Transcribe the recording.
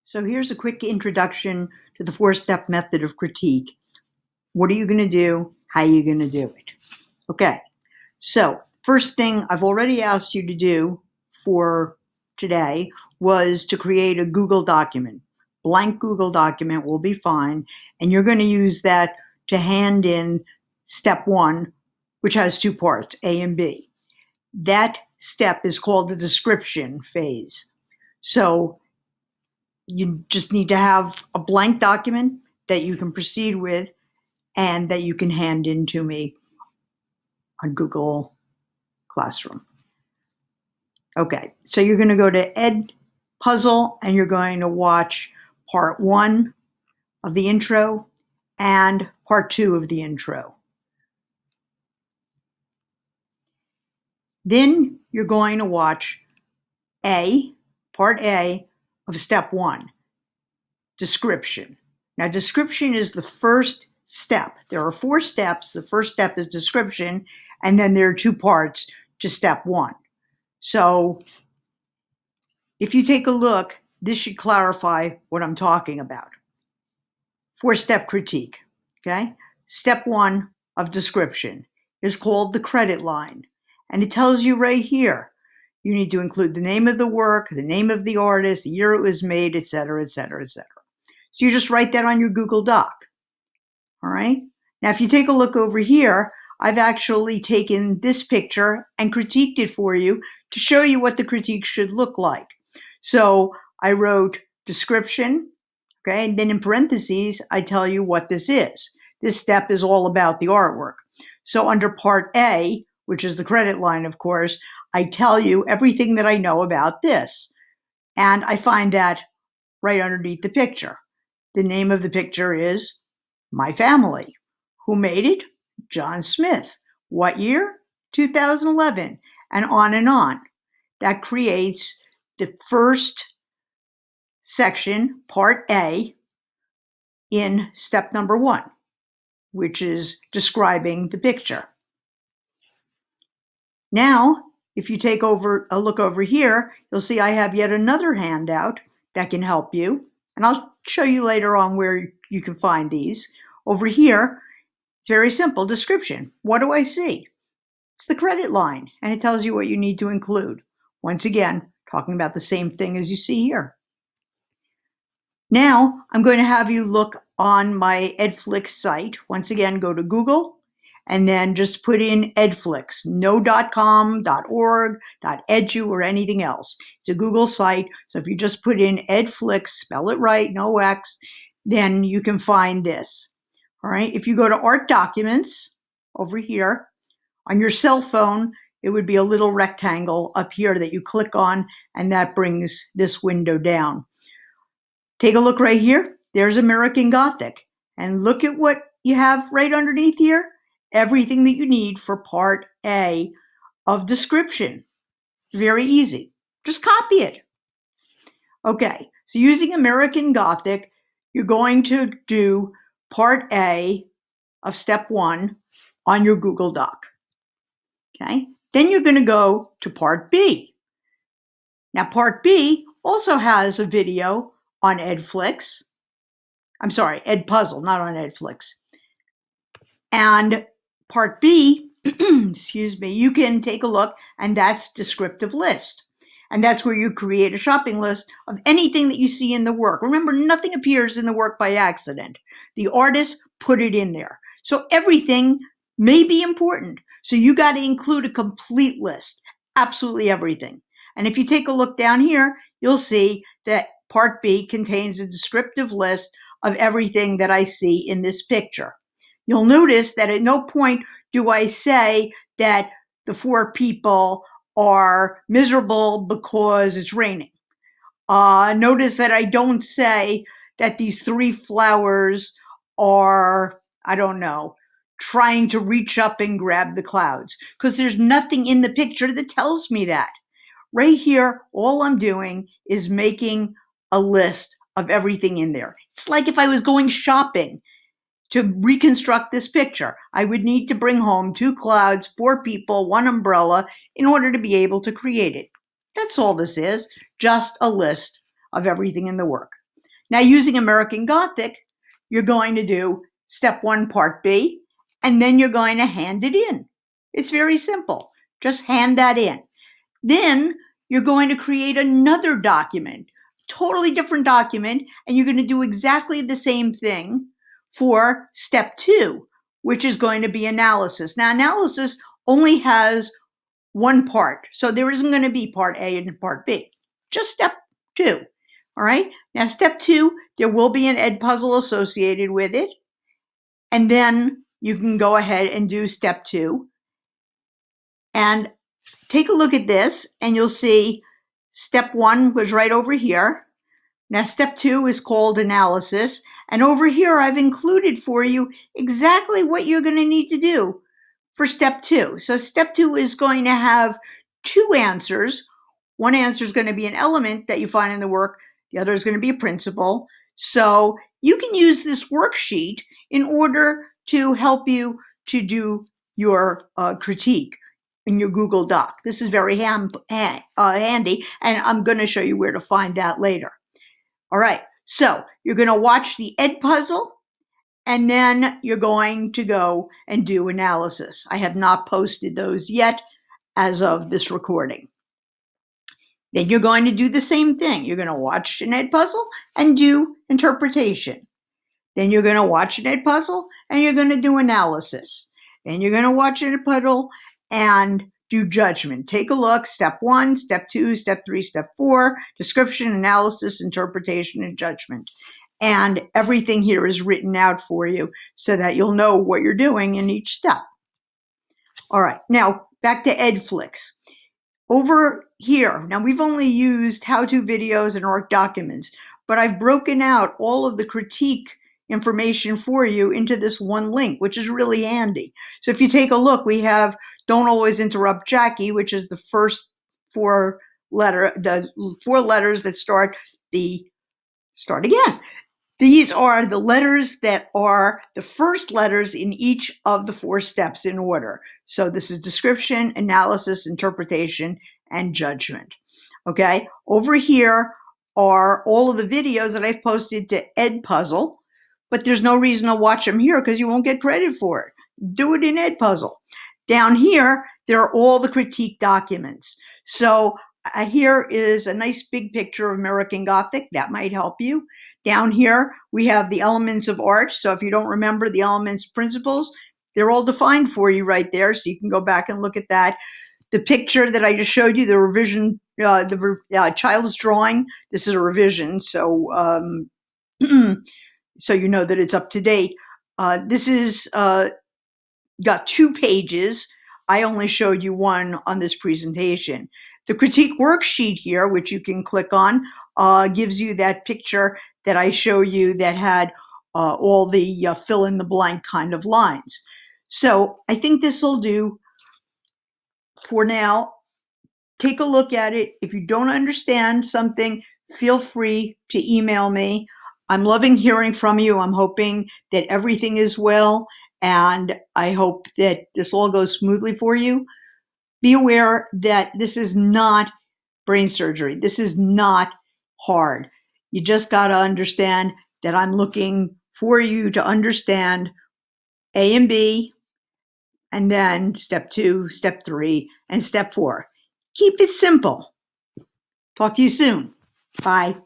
So here's a quick introduction to the four-step method of critique. What are you going to do? How are you going to do it? Okay, so first thing I've already asked you to do for today was to create a Google document. Blank Google document will be fine, and you're going to use that to hand in step one, which has two parts, A and B. That step is called the description phase. So you just need to have a blank document that you can proceed with and that you can hand in to me on Google Classroom. Okay, so you're going to go to EDPUZZLE and you're going to watch part 1 of the intro and part 2 of the intro. Then you're going to watch part A of step 1, description. Now, description is the first step. There are 4 steps. The first step is description, and then there are 2 parts to step 1. So if you take a look, this should clarify what I'm talking about. 4-step critique, okay? Step 1 of description is called the credit line, and it tells you right here, you need to include the name of the work, the name of the artist, the year it was made, etc., etc., etc. So you just write that on your Google Doc, all right? Now, if you take a look over here, I've actually taken this picture and critiqued it for you to show you what the critique should look like. So I wrote description, okay, and then in parentheses, I tell you what this is. This step is all about the artwork. So under part A, which is the credit line, of course, I tell you everything that I know about this. And I find that right underneath the picture. The name of the picture is My Family. Who made it? John Smith. What year? 2011. And on. That creates the first section, part A, in step number 1, which is describing the picture. Now, if you take a look over here, you'll see I have yet another handout that can help you. And I'll show you later on where you can find these. Over here, it's very simple. Description. What do I see? It's the credit line, and it tells you what you need to include. Once again, talking about the same thing as you see here. Now, I'm going to have you look on my Edflix site. Once again, go to Google, and then just put in Edflix, no .com, .org, .edu, or anything else. It's a Google site, so if you just put in Edflix, spell it right, no X, then you can find this. All right, if you go to Art Documents over here, on your cell phone, it would be a little rectangle up here that you click on, and that brings this window down. Take a look right here. There's American Gothic. And look at what you have right underneath here. Everything that you need for part A of description. Very easy. Just copy it. Okay, so using American Gothic, you're going to do part A of step 1 on your Google Doc. Okay, then you're going to go to part B. Now, part B also has a video on Edflix. I'm sorry, Edpuzzle, not on Edflix. And part B, excuse me, you can take a look, and that's descriptive list. And that's where you create a shopping list of anything that you see in the work. Remember, nothing appears in the work by accident. The artist put it in there. So everything may be important. So you got to include a complete list, absolutely everything. And if you take a look down here, you'll see that part B contains a descriptive list of everything that I see in this picture. You'll notice that at no point do I say that the 4 people are miserable because it's raining. Notice that I don't say that these 3 flowers are, I don't know, trying to reach up and grab the clouds, because there's nothing in the picture that tells me that. Right here, all I'm doing is making a list of everything in there. It's like if I was going shopping to reconstruct this picture. I would need to bring home 2 clouds, 4 people, 1 umbrella in order to be able to create it. That's all this is, just a list of everything in the work. Now, using American Gothic, you're going to do step 1, part B, and then you're going to hand it in. It's very simple. Just hand that in. Then you're going to create another document, totally different document, and you're going to do exactly the same thing for step 2, which is going to be analysis. Now, analysis only has one part, so there isn't going to be part A and part B, just step 2. All right. Now, step 2, there will be an EDPUZZLE associated with it. And then you can go ahead and do step 2. And take a look at this, and you'll see step 1 was right over here. Now, step 2 is called analysis. And over here, I've included for you exactly what you're going to need to do for step 2. So step 2 is going to have 2 answers. One answer is going to be an element that you find in the work. The other is going to be a principle. So you can use this worksheet in order to help you to do your critique in your Google Doc. This is very handy, and I'm going to show you where to find that later. All right, so you're going to watch the EDPUZZLE, and then you're going to go and do analysis. I have not posted those yet as of this recording. Then you're going to do the same thing. You're going to watch an EDPUZZLE and do interpretation. Then you're going to watch an EDPUZZLE and you're going to do analysis. Then you're going to watch an EDPUZZLE and do judgment. Take a look, step 1, step 2, step 3, step 4, description, analysis, interpretation, and judgment. And everything here is written out for you so that you'll know what you're doing in each step. All right, now back to EdFlix. Over here, now we've only used how-to videos and ARC documents, but I've broken out all of the critique information for you into this one link, which is really handy. So if you take a look, we have Don't Always Interrupt Jackie, which is the first the 4 letters that start again. These are the letters that are the first letters in each of the 4 steps in order. So this is description, analysis, interpretation, and judgment. Okay, over here are all of the videos that I've posted to EDPUZZLE, but there's no reason to watch them here because you won't get credit for it. Do it in EDPUZZLE. Down here, there are all the critique documents. So here is a nice big picture of American Gothic. That might help you. Down here, we have the elements of art. So if you don't remember the elements principles, they're all defined for you right there. So you can go back and look at that. The picture that I just showed you, the revision, the child's drawing, this is a revision. So, so you know that it's up to date. This is got 2 pages. I only showed you one on this presentation. The critique worksheet here, which you can click on, gives you that picture that I show you that had all the fill in the blank kind of lines. So I think this will do for now. Take a look at it. If you don't understand something, feel free to email me. I'm loving hearing from you. I'm hoping that everything is well, and I hope that this all goes smoothly for you. Be aware that this is not brain surgery. This is not hard. You just got to understand that I'm looking for you to understand A and B, and then step 2, step 3, and step 4. Keep it simple. Talk to you soon. Bye.